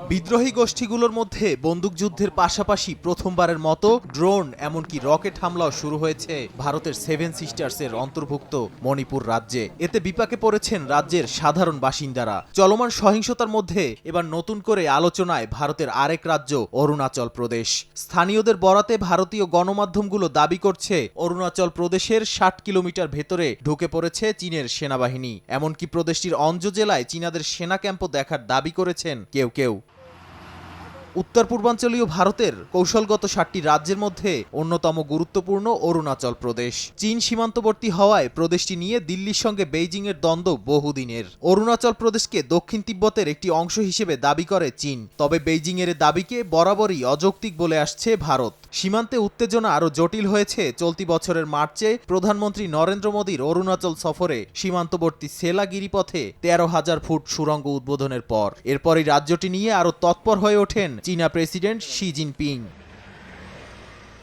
বিদ্রোহী গোষ্ঠীগুলোর মধ্যে বন্দুকযুদ্ধের পাশাপাশি প্রথমবারের মতো ড্রোন এমনকি রকেট হামলাও শুরু হয়েছে ভারতের সেভেন সিস্টার্সের অন্তর্ভুক্ত মণিপুর রাজ্যে। এতে বিপাকে পড়েছেন রাজ্যের সাধারণ বাসিন্দারা। চলমান সহিংসতার মধ্যে এবার নতুন করে আলোচনায় ভারতের আরেক রাজ্য অরুণাচল প্রদেশ। স্থানীয়দের বরাতে ভারতীয় গণমাধ্যমগুলো দাবি করছে অরুণাচল প্রদেশের ৬০ কিলোমিটার ভেতরে ঢুকে পড়েছে চীনের সেনাবাহিনী। এমনকি প্রদেশটির অঞ্জ জেলায় চীনাদের সেনা ক্যাম্পও দেখার দাবি করেছেন কেউ কেউ। উত্তর পূর্বাঞ্চলীয় ভারতের কৌশলগত ৭টি রাজ্যের মধ্যে অন্যতম গুরুত্বপূর্ণ অরুণাচল প্রদেশ। চীন সীমান্তবর্তী হওয়ায় প্রদেশটি নিয়ে দিল্লির সঙ্গে বেইজিংয়ের দ্বন্দ্ব বহুদিনের। অরুণাচল প্রদেশকে দক্ষিণ তিব্বতের একটি অংশ হিসেবে দাবি করে চীন, তবে বেইজিংয়ের দাবিকে বরাবরই অযৌক্তিক বলে আসছে ভারত। সীমান্তে উত্তেজনা আরও জটিল হয়েছে চলতি বছরের মার্চে প্রধানমন্ত্রী নরেন্দ্র মোদীর অরুণাচল সফরে সীমান্তবর্তী সেলা গিরিপথে ১৩,০০০ ফুট সুড়ঙ্গ উদ্বোধনের পর। এরপরই রাজ্যটি নিয়ে আরও তৎপর হয়ে ওঠেন চীনা প্রেসিডেন্ট শি জিনপিং।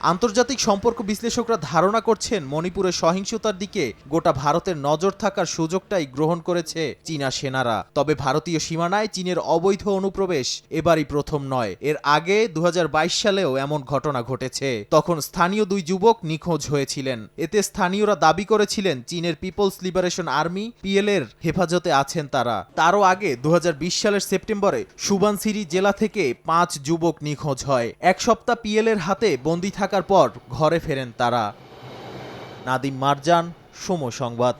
আন্তর্জাতিক সম্পর্ক বিশ্লেষকরা ধারণা করছেন মণিপুরের সহিংসতার দিকে গোটা ভারতের নজর থাকার সুযোগটাই গ্রহণ করেছে চীনা সেনারা। তবে ভারতীয় সীমানায় চীনের অবৈধ অনুপ্রবেশ এবারই প্রথম নয়। এর আগে ২০২২ সালেও এমন ঘটনা ঘটেছে। তখন স্থানীয় ২ যুবক নিখোঁজ হয়েছিলেন। এতে স্থানীয়রা দাবি করেছিলেন চীনের পিপলস লিবারেশন আর্মি পিএল-এর হেফাজতে আছেন তারা। তারও আগে ২০২০ সালের সেপ্টেম্বরে সুবানসিরি জেলা থেকে ৫ যুবক নিখোঁজ হয়। এক সপ্তাহ পিএল-এর হাতে বন্দী থাকার পর ঘরে ফেরেন তারা। নাদিম মারজান, সময় সংবাদ।